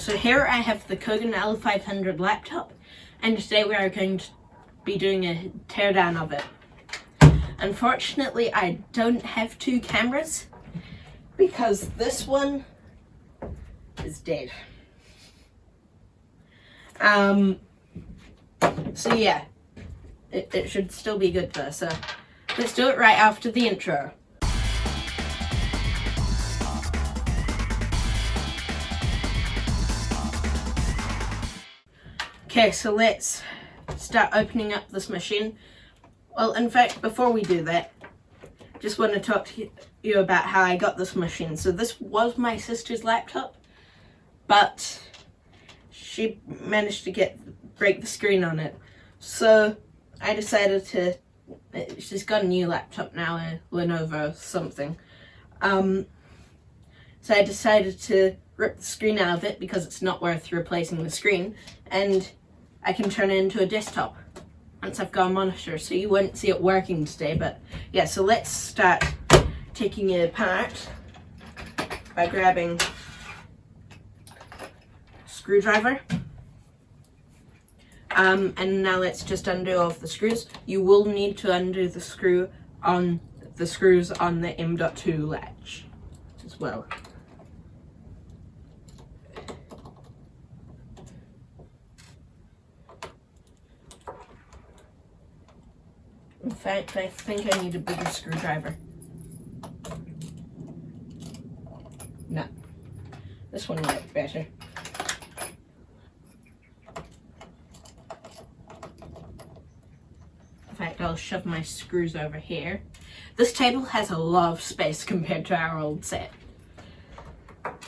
So here I have the Kogan L500 laptop, and today we are going to be doing a teardown of it. Unfortunately, I don't have two cameras because this one is dead. So yeah, it should still be good though, so let's do it right after the intro. Okay, so let's start opening up this machine. Well, in fact, before we do that, just want to talk to you about how I got this machine. So this was my sister's laptop, but she managed to break the screen on it. So I decided to, she's got a new laptop now, a Lenovo something. So I decided to rip the screen out of it because it's not worth replacing the screen, and I can turn it into a desktop once I've got a monitor, so you won't see it working today. But yeah, so let's start taking it apart by grabbing a screwdriver. And now let's just undo all of the screws. You will need to undo the screws on the M.2 latch as well. In fact, I think I need a bigger screwdriver. No, this one might be better. In fact, I'll shove my screws over here. This table has a lot of space compared to our old set.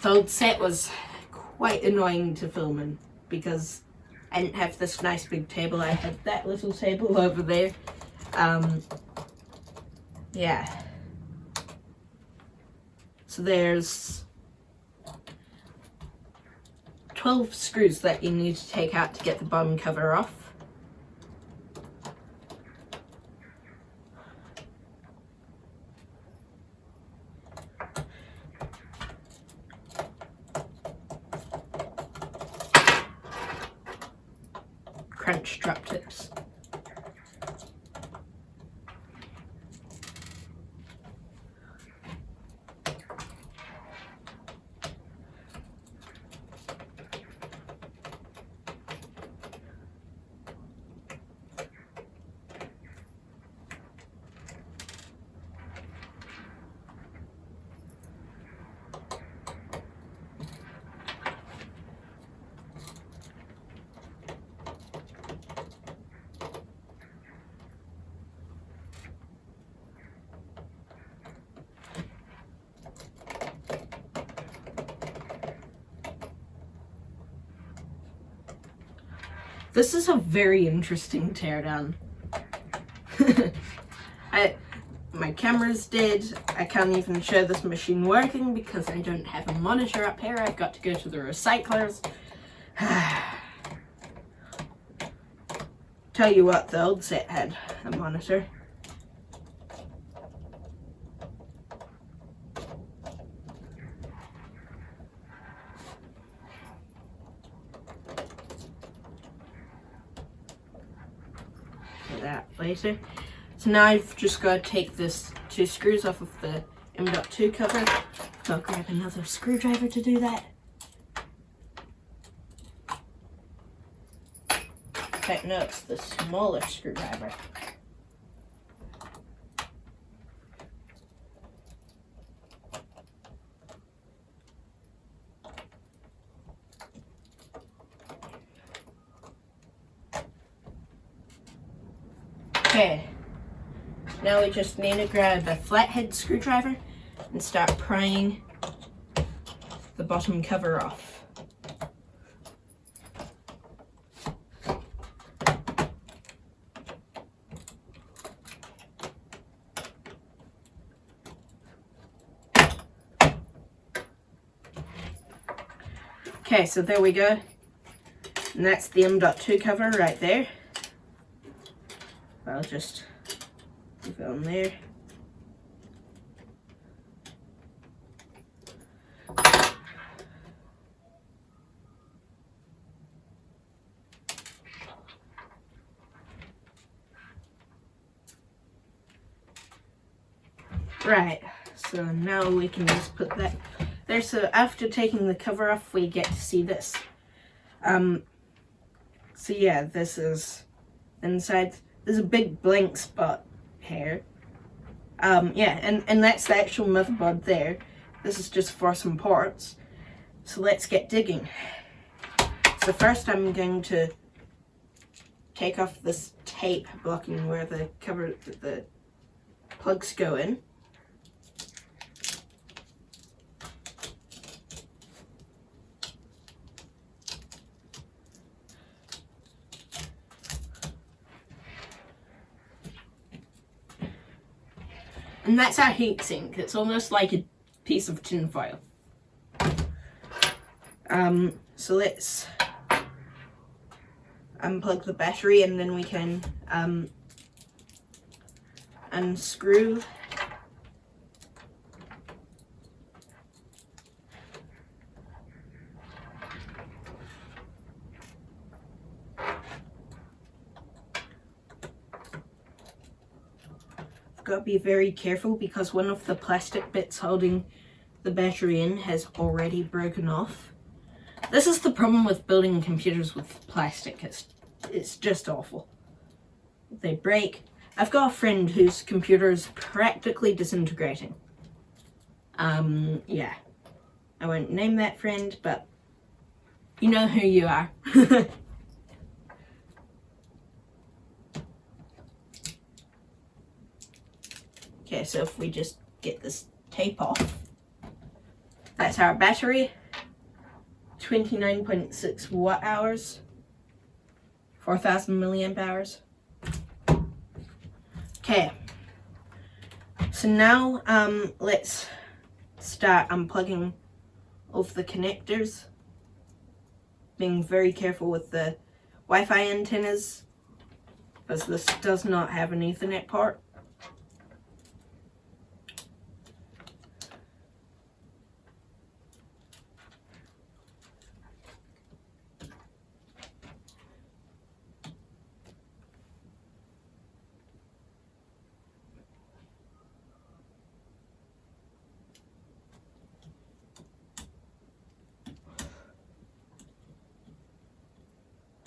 The old set was quite annoying to film in because I didn't have this nice big table. I had that little table over there. Yeah. So there's 12 screws that you need to take out to get the bottom cover off. Crunch drop tips. This is a very interesting teardown. My camera's dead. I can't even show this machine working because I don't have a monitor up here. I've got to go to the recyclers. Tell you what, the old set had a monitor. That later. So now I've just got to take this two screws off of the M.2 cover. So I'll grab another screwdriver to do that. In fact, no, it's the smaller screwdriver. Okay, now we just need to grab a flathead screwdriver and start prying the bottom cover off. Okay, so there we go. And that's the M.2 cover right there. I'll just leave it on there. Right, so now we can just put that there. So after taking the cover off, we get to see this. So yeah, this is inside. There's a big blank spot here. Yeah, and that's the actual motherboard there. This is just for some parts. So let's get digging. So first I'm going to take off this tape blocking where the plugs go in. And that's our heatsink. It's almost like a piece of tin foil. So let's unplug the battery and then we can unscrew got to be very careful because one of the plastic bits holding the battery in has already broken off. This is the problem with building computers with plastic. It's just awful. They break. I've got a friend whose computer is practically disintegrating. Yeah. I won't name that friend, but you know who you are. Okay, so if we just get this tape off, that's our battery, 29.6 watt hours, 4,000 milliamp hours. Okay, so now let's start unplugging of the connectors, being very careful with the Wi-Fi antennas, because this does not have an Ethernet port.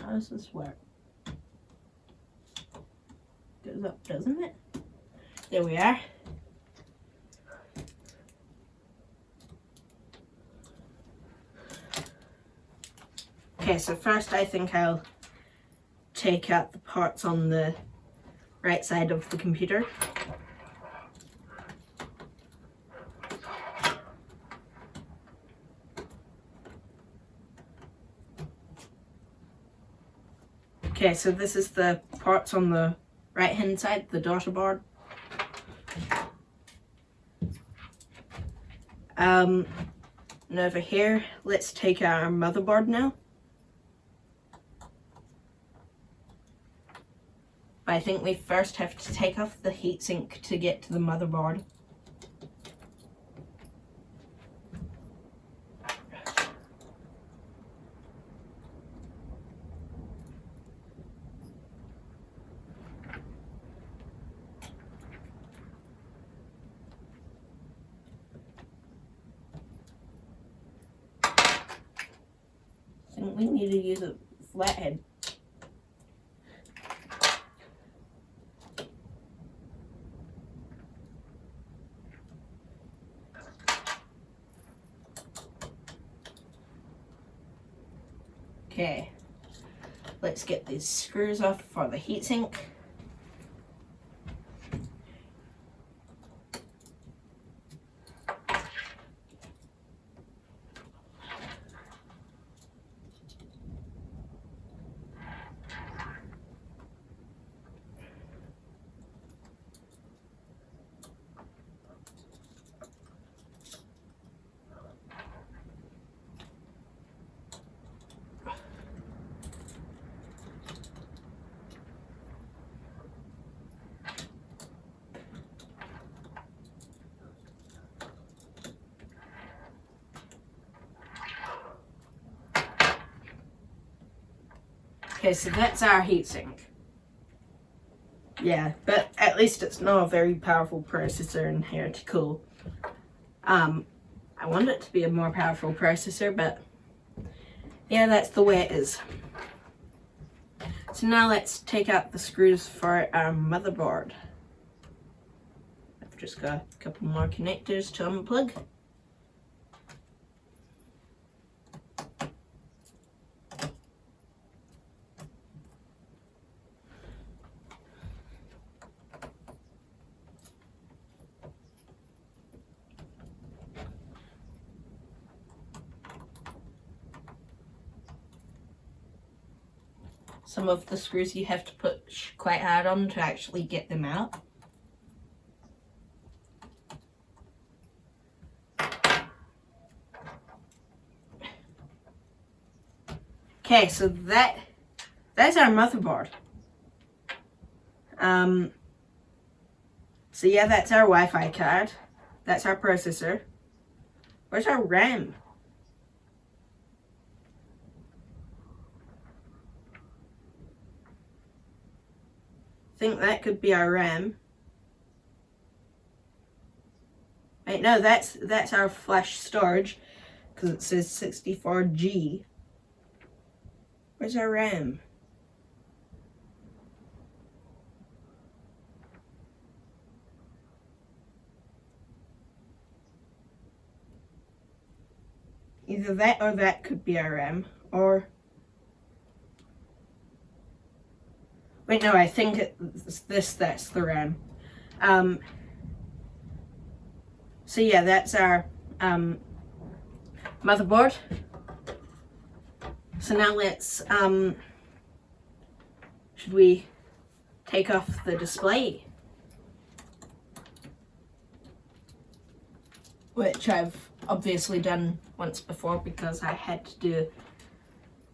How does this work? Goes up, doesn't it? There we are. Okay, so first I think I'll take out the parts on the right side of the computer. Okay, so this is the parts on the right hand side, the daughter board. And over here, let's take our motherboard now. But I think we first have to take off the heatsink to get to the motherboard. I think we need to use a flathead. Okay, let's get these screws off for the heatsink. Okay, so that's our heatsink. Yeah, but at least it's not a very powerful processor in here to cool. I want it to be a more powerful processor, but yeah, that's the way it is. So now let's take out the screws for our motherboard. I've just got a couple more connectors to unplug. Some of the screws you have to push quite hard on to actually get them out. Okay, so that's our motherboard. So yeah, that's our Wi-Fi card. That's our processor. Where's our RAM? I think that could be our RAM. Wait, no, that's our flash storage, because it says 64G. Where's our RAM? Either that or that could be our RAM, or... Wait, no, I think that's the RAM. So yeah, that's our motherboard. So now let's, should we take off the display? Which I've obviously done once before because I had to do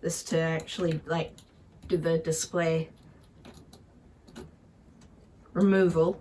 this to actually like do the display removal.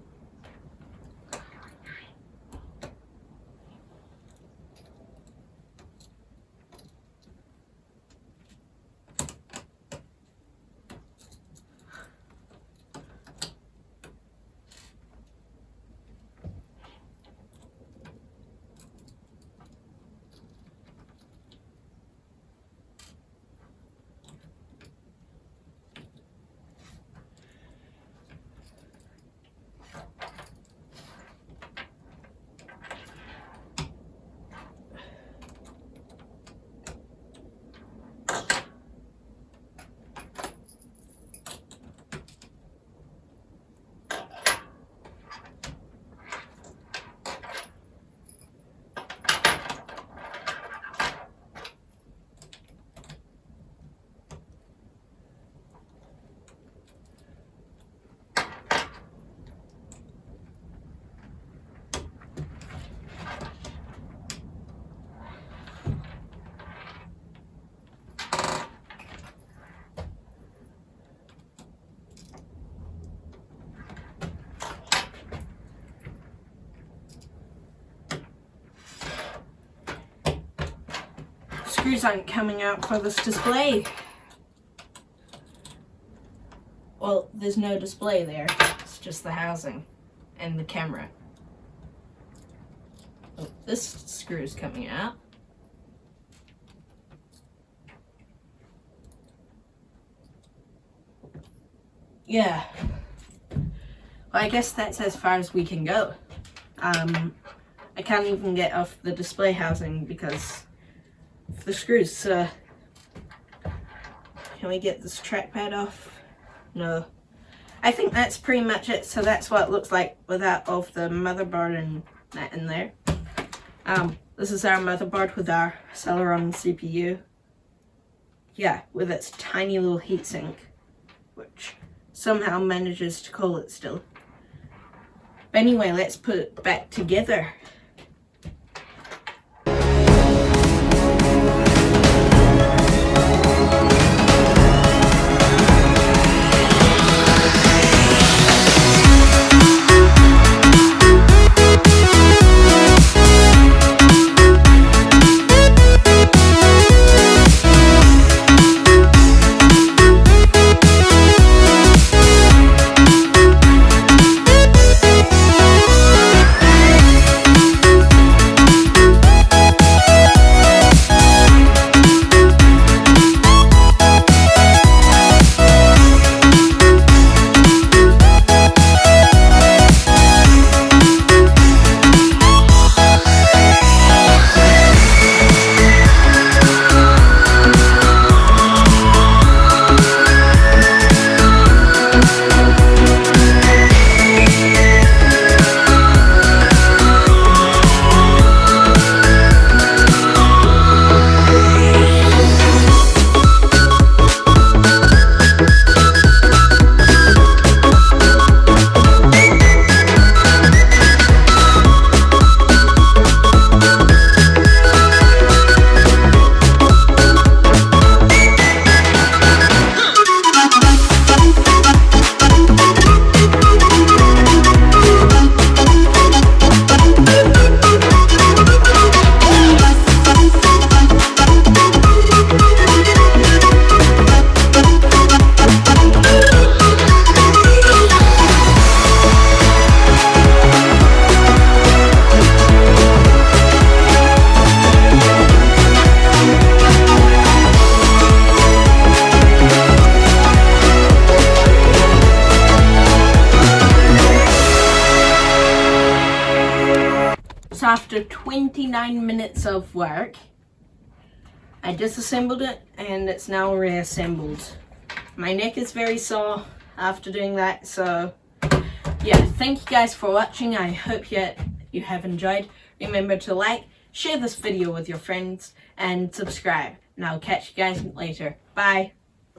Screws aren't coming out for this display. Well, there's no display there. It's just the housing and the camera. Oh, this screw is coming out. Yeah. Well, I guess that's as far as we can go. I can't even get off the display housing because of the screws. Can we get this trackpad off? No. I think that's pretty much it. So that's what it looks like without all of the motherboard and that in there. This is our motherboard with our Celeron CPU. Yeah, with its tiny little heatsink, which somehow manages to cool it still. But anyway, let's put it back together. after 29 minutes of work, I disassembled it and it's now reassembled. My neck is very sore after doing that, so yeah, thank you guys for watching. I hope you have enjoyed. Remember to like, share this video with your friends, and subscribe. And I'll catch you guys later. Bye.